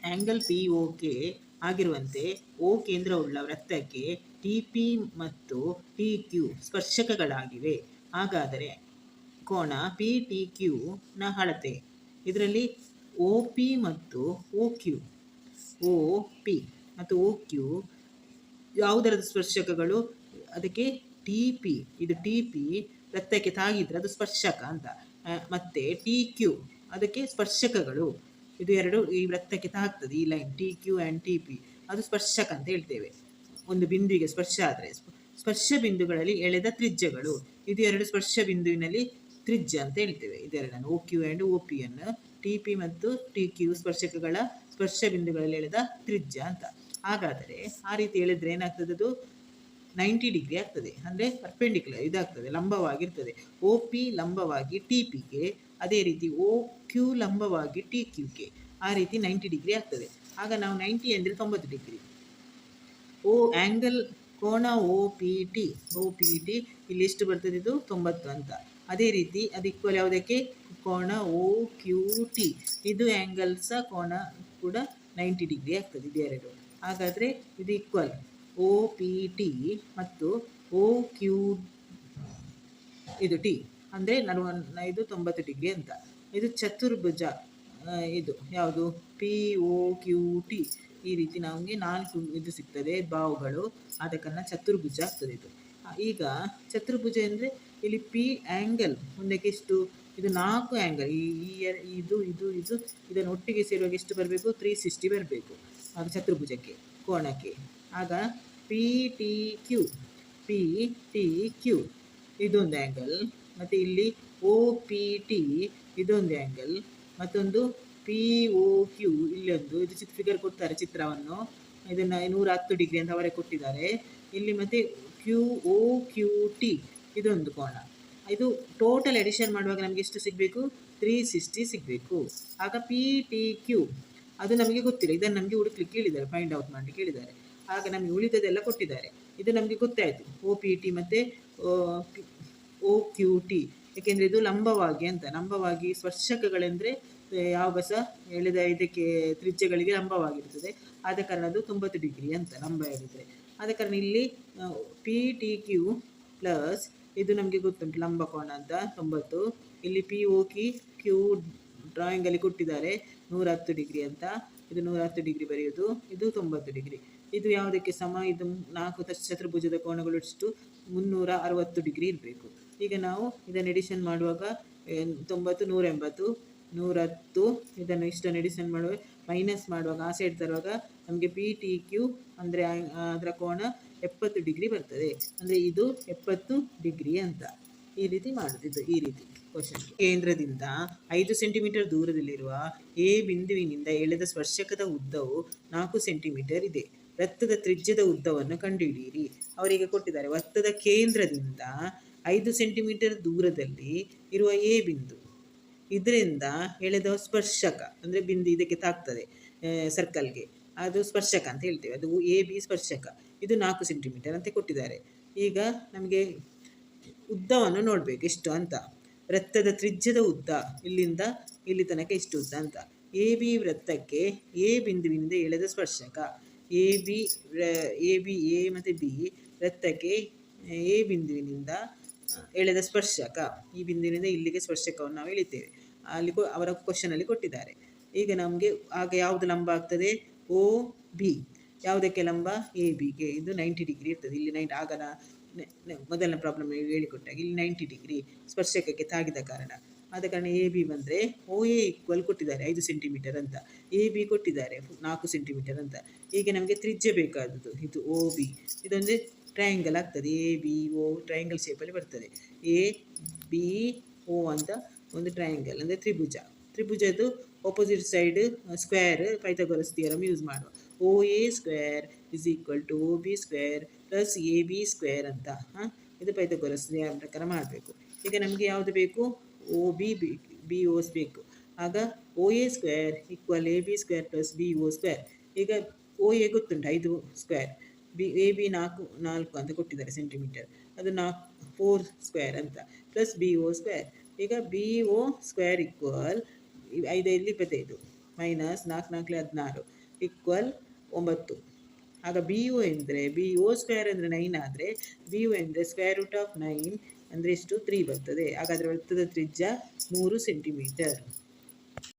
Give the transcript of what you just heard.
Angle P O K ಆಗಿರುವಂತೆ ಓ ಕೇಂದ್ರವುಳ್ಳ ವೃತ್ತಕ್ಕೆ T P ಮತ್ತು T Q ಸ್ಪರ್ಶಕಗಳಾಗಿವೆ. ಹಾಗಾದರೆ ಕೋನ ಪಿ ಟಿ ಕ್ಯೂನ ಅಳತೆ. ಇದರಲ್ಲಿ ಒ ಪಿ ಮತ್ತು ಒ ಕ್ಯೂ, ಒ ಪಿ ಮತ್ತು ಒ ಕ್ಯೂ ಯಾವುದರ ಸ್ಪರ್ಶಕಗಳು? ಅದಕ್ಕೆ ಟಿ ಪಿ, ಇದು ಟಿ ಪಿ ವೃತ್ತಕ್ಕೆ ತಾಗಿದ್ರೆ ಅದು ಸ್ಪರ್ಶಕ ಅಂತ. ಮತ್ತು ಟಿ ಕ್ಯೂ ಅದಕ್ಕೆ ಸ್ಪರ್ಶಕಗಳು. ಇದು ಎರಡು ಈ ವೃತ್ತಕ್ಕೆ ತಾಗ್ತದೆ, ಈ line T Q and T P, ಅದು ಸ್ಪರ್ಶಕ ಅಂತ ಹೇಳ್ತೇವೆ. ಒಂದು ಬಿಂದುವಿಗೆ ಸ್ಪರ್ಶ ಆದರೆ ಸ್ಪರ್ಶ ಬಿಂದುಗಳಲ್ಲಿ ಎಳೆದ ತ್ರಿಜ್ಯಗಳು. ಇದು ಎರಡು ಸ್ಪರ್ಶ ಬಿಂದುವಿನಲ್ಲಿ ತ್ರಿಜ್ಯ ಅಂತ ಹೇಳ್ತೇವೆ. ಇದೆರಡನ್ನು O Q and O P ಅನ್ನು ಟಿ ಪಿ ಮತ್ತು ಟಿ ಕ್ಯೂ ಸ್ಪರ್ಶಕಗಳ ಸ್ಪರ್ಶ ಬಿಂದುಗಳಲ್ಲಿ ಎಳೆದ ತ್ರಿಜ್ಯ ಅಂತ. ಹಾಗಾದರೆ ಆ ರೀತಿ ಹೇಳಿದ್ರೆ ಏನಾಗ್ತದೆ? ಅದು 90 ಡಿಗ್ರಿ ಆಗ್ತದೆ, ಅಂದರೆ ಪರ್ಪೆಂಡಿಕ್ಯುಲರ್ ಇದಾಗ್ತದೆ, ಲಂಬವಾಗಿರ್ತದೆ. ಒ ಪಿ ಲಂಬವಾಗಿ ಟಿ ಪಿಗೆ, ಅದೇ ರೀತಿ ಒ ಕ್ಯೂ ಲಂಬವಾಗಿ ಟಿ ಕ್ಯೂಗೆ, ಆ ರೀತಿ 90 ಡಿಗ್ರಿ ಆಗ್ತದೆ. ಆಗ ನಾವು 90 ಅಂದರೆ 90 ಡಿಗ್ರಿ. ಓ ಆ್ಯಂಗಲ್ ಕೋನ ಒ ಪಿ ಟಿ ಇಲ್ಲಿ ಎಷ್ಟು ಬರ್ತದೆ? ಇದು 90 ಅಂತ. ಅದೇ ರೀತಿ ಅದು ಈಕ್ವಲ್ ಯಾವುದಕ್ಕೆ? ಕೋನ ಒ ಕ್ಯೂ ಟಿ, ಇದು ಆ್ಯಂಗಲ್ ಸಹ ಕೋನ ಕೂಡ 90 ಡಿಗ್ರಿ ಆಗ್ತದೆ, ಇದೆರಡು. ಹಾಗಾದರೆ ಇದು ಈಕ್ವಲ್ ಒ ಪಿ ಟಿ ಮತ್ತು ಒ ಕ್ಯೂ ಇದು ಟಿ ಅಂದರೆ ಇದು 90 ಡಿಗ್ರಿ ಅಂತ. ಇದು ಚತುರ್ಭುಜ. ಇದು ಯಾವುದು? P O Q T. ಈ ರೀತಿ ನಮಗೆ 4 ಇದು ಸಿಗ್ತದೆ ಬಾವುಗಳು, ಆದ ಕಾರಣ ಚತುರ್ಭುಜ ಆಗ್ತದೆ ಇದು. ಈಗ ಚತುರ್ಭುಜ ಅಂದರೆ ಇಲ್ಲಿ ಪಿ ಆ್ಯಂಗಲ್ ಒಂದಕ್ಕೆ ಎಷ್ಟು? ಇದು 4 ಆ್ಯಂಗಲ್, ಇದು ಇದು ಇದು ಇದನ್ನು ಒಟ್ಟಿಗೆ ಸೇರುವಾಗ ಎಷ್ಟು ಬರಬೇಕು? 360 ಬರಬೇಕು ಅದು ಚತುರ್ಭುಜಕ್ಕೆ, ಕೋಣಕ್ಕೆ. ಆಗ ಪಿ ಟಿ ಕ್ಯೂ ಇದೊಂದು ಆ್ಯಂಗಲ್, ಮತ್ತು ಇಲ್ಲಿ ಒ ಪಿ ಟಿ ಇದೊಂದು ಆ್ಯಂಗಲ್, ಮತ್ತೊಂದು ಪಿ ಒ ಕ್ಯೂ ಇಲ್ಲೊಂದು. ಇದು ಫಿಗರ್ ಕೊಡ್ತಾರೆ ಚಿತ್ರವನ್ನು, ಇದನ್ನು 110 ಡಿಗ್ರಿ ಅಂತ ಅವರೇ ಕೊಟ್ಟಿದ್ದಾರೆ ಇಲ್ಲಿ. ಮತ್ತು ಒ ಕ್ಯೂ ಟಿ ಇದೊಂದು ಕೋಣ. ಇದು ಟೋಟಲ್ ಎಡಿಷನ್ ಮಾಡುವಾಗ ನಮಗೆ ಎಷ್ಟು ಸಿಗಬೇಕು? 360 ಸಿಗಬೇಕು. ಆಗ ಪಿ ಟಿ ಕ್ಯೂ ಅದು ನಮಗೆ ಗೊತ್ತಿಲ್ಲ, ಇದನ್ನು ನಮಗೆ ಹುಡುಕ್ಲಿಕ್ಕೆ ಹೇಳಿದ್ದಾರೆ, ಫೈಂಡ್ ಔಟ್ ಮಾಡಲಿಕ್ಕೆ ಹೇಳಿದ್ದಾರೆ. ಆಗ ನಮಗೆ ಉಳಿದದೆಲ್ಲ ಕೊಟ್ಟಿದ್ದಾರೆ. ಇದು ನಮಗೆ ಗೊತ್ತಾಯಿತು, ಒ ಪಿ ಟಿ ಮತ್ತು ಒ ಕ್ಯೂ ಟಿ, ಏಕೆಂದರೆ ಇದು ಲಂಬವಾಗಿ ಅಂತ. ಲಂಬವಾಗಿ ಸ್ಪರ್ಶಕಗಳೆಂದರೆ ಯಾವಾಗ ಸಹ ಎಳೆದ ಇದಕ್ಕೆ ತ್ರಿಜ್ಯಗಳಿಗೆ ಲಂಬವಾಗಿರ್ತದೆ, ಆದ ಕಾರಣ ಅದು 90 ಡಿಗ್ರಿ ಅಂತ ಲಂಬ ಹೇಳಿದರೆ. ಆದ ಕಾರಣ ಇಲ್ಲಿ ಪಿ ಟಿ ಕ್ಯೂ ಪ್ಲಸ್ ಇದು ನಮಗೆ ಗೊತ್ತುಂಟು ಲಂಬ ಕೋನ ಅಂತ 90. ಇಲ್ಲಿ ಪಿ ಒ ಕ್ಯೂ ಡ್ರಾಯಿಂಗಲ್ಲಿ ಕೊಟ್ಟಿದ್ದಾರೆ 110 ಡಿಗ್ರಿ ಅಂತ. ಇದು 110 ಡಿಗ್ರಿ ಬರೆಯೋದು, ಇದು 90 ಡಿಗ್ರಿ. ಇದು ಯಾವುದಕ್ಕೆ ಸಮ? ಇದು 4 ಚತುರ್ಭುಜದ ಕೋನಗಳು ಎಷ್ಟು? 360 ಡಿಗ್ರಿ ಇರಬೇಕು. ಈಗ ನಾವು ಇದನ್ನು ಎಡಿಷನ್ ಮಾಡುವಾಗ 90, 180, 110 ಇದನ್ನು ಇಷ್ಟನ್ನು ಎಡಿಷನ್ ಮಾಡುವಾಗ ಮೈನಸ್ ಮಾಡುವಾಗ ಆ ಸೈಡ್ ತರುವಾಗ ನಮಗೆ ಪಿ ಟಿ ಕ್ಯೂ ಅಂದರೆ ಅದರ ಕೋನ 70 ಡಿಗ್ರಿ ಬರ್ತದೆ, ಅಂದರೆ ಇದು 70 ಡಿಗ್ರಿ ಅಂತ. ಈ ರೀತಿ ಮಾಡುತ್ತಿದ್ದು, ಈ ರೀತಿ ಕ್ವಶನ್. ಕೇಂದ್ರದಿಂದ 5 ಸೆಂಟಿಮೀಟರ್ ದೂರದಲ್ಲಿರುವ ಎ ಬಿಂದುವಿನಿಂದ ಎಳೆದ ಸ್ಪರ್ಶಕದ ಉದ್ದವು 4 ಸೆಂಟಿಮೀಟರ್ ಇದೆ. ವೃತ್ತದ ತ್ರಿಜ್ಯದ ಉದ್ದವನ್ನು ಕಂಡುಹಿಡಿಯಿರಿ. ಅವರಿಗೆ ಕೊಟ್ಟಿದ್ದಾರೆ ವೃತ್ತದ ಕೇಂದ್ರದಿಂದ 5 ಸೆಂಟಿಮೀಟರ್ ದೂರದಲ್ಲಿ ಇರುವ ಎ ಬಿಂದು, ಇದರಿಂದ ಎಳೆದ ಸ್ಪರ್ಶಕ ಅಂದರೆ ಬಿಂದು ಇದಕ್ಕೆ ತಾಗ್ತದೆ ಸರ್ಕಲ್ಗೆ, ಅದು ಸ್ಪರ್ಶಕ ಅಂತ ಹೇಳ್ತೇವೆ. ಅದು ಎ ಬಿ ಸ್ಪರ್ಶಕ. ಇದು 4 ಸೆಂಟಿಮೀಟರ್ ಅಂತ ಕೊಟ್ಟಿದ್ದಾರೆ. ಈಗ ನಮಗೆ ಉದ್ದವನ್ನು ನೋಡಬೇಕು ಎಷ್ಟು ಅಂತ. ವೃತ್ತದ ತ್ರಿಜ್ಯದ ಉದ್ದ ಇಲ್ಲಿಂದ ಇಲ್ಲಿ ತನಕ ಎಷ್ಟು ಉದ್ದ ಅಂತ. ಎ ಬಿ ವೃತ್ತಕ್ಕೆ ಎ ಬಿಂದುವಿನಿಂದ ಎಳೆದ ಸ್ಪರ್ಶಕ. ಎ ಬಿ ಎ ಮತ್ತು ಬಿ ವೃತ್ತಕ್ಕೆ ಎ ಬಿಂದುವಿನಿಂದ ಎಳೆದ ಸ್ಪರ್ಶಕ. ಈ ಬಿಂದುವಿನಿಂದ ಇಲ್ಲಿಗೆ ಸ್ಪರ್ಶಕವನ್ನು ನಾವು ಎಳಿತೇವೆ. ಅಲ್ಲಿ ಅವರ ಕ್ವಶನಲ್ಲಿ ಕೊಟ್ಟಿದ್ದಾರೆ. ಈಗ ನಮಗೆ ಆಗ ಯಾವುದು ಲಂಬ ಆಗ್ತದೆ? O B. ಯಾವುದಕ್ಕೆ ಲಂಬ? ಎ ಬಿಗೆ. ಇದು 90 ಡಿಗ್ರಿ ಇರ್ತದೆ. ಇಲ್ಲಿ 90, ಆಗ ಮೊದಲನೇ ಪ್ರಾಬ್ಲಮ್ ಹೇಳಿಕೊಟ್ಟಾಗ ಇಲ್ಲಿ 90 ಡಿಗ್ರಿ ಸ್ಪರ್ಶಕಕ್ಕೆ ತಾಗಿದ ಕಾರಣ. ಆದ ಕಾರಣ ಎ ಬಿ ಬಂದರೆ ಒ ಎ ಈಕ್ವಲ್ ಕೊಟ್ಟಿದ್ದಾರೆ 5 ಸೆಂಟಿಮೀಟರ್ ಅಂತ, ಎ ಬಿ ಕೊಟ್ಟಿದ್ದಾರೆ 4 ಸೆಂಟಿಮೀಟರ್ ಅಂತ. ಈಗ ನಮಗೆ ತ್ರಿಜ್ಯ ಬೇಕಾದದ್ದು ಇದು ಒ ಬಿ. ಇದೊಂದು ಟ್ರಯಾಂಗಲ್ ಆಗ್ತದೆ, ಎ ಬಿ ಒ ಟ್ರಯಾಂಗಲ್ ಶೇಪಲ್ಲಿ ಬರ್ತದೆ. ಎ ಬಿ ಒ ಅಂತ ಒಂದು ಟ್ರಯಾಂಗಲ್ ಅಂದರೆ ತ್ರಿಭುಜ. ತ್ರಿಭುಜದ್ದು opposite side square, Pythagoras theorem use ಮಾಡುವ. O A square is equal to O B square plus A B square ಅಂತ. ಇದು ಪೈಥಾಗೋರಸ್ ಥಿಯರಮ್ ಪ್ರಕಾರ ಮಾಡಬೇಕು. ಈಗ ನಮಗೆ ಯಾವುದು ಬೇಕು? ಒ ಬಿ ಬಿ ಒಸ್ ಬೇಕು. ಆಗ ಒ A square equal A B square plus B O square. ಈಗ ಒ ಎ ಗೊತ್ತುಂಟು 5 ಸ್ಕ್ವೇರ್, ಎ ಬಿ 4 ಅಂತ ಕೊಟ್ಟಿದ್ದಾರೆ ಸೆಂಟಿಮೀಟರ್, ಅದು 4 ಸ್ಕ್ವೇರ್ ಅಂತ, ಪ್ಲಸ್ ಬಿ ಒ ಸ್ಕ್ವೇರ್. ಈಗ B O square equal 5 25, minus 4 4 16 equal 9. ಆಗ ಬಿ ಯು ಎಂದರೆ ಬಿ ಓ ಸ್ಕ್ವೇರ್ ಅಂದರೆ 9 ಆದರೆ ಬಿ ಯು ಎಂದರೆ ಸ್ಕ್ವೇರ್ ರೂಟ್ ಆಫ್ 9 ಅಂದರೆ ಇಷ್ಟು 3 ಬರ್ತದೆ. ಹಾಗಾದರೆ ವೃತ್ತದ ತ್ರಿಜ್ಯ 3 ಸೆಂಟಿಮೀಟರ್.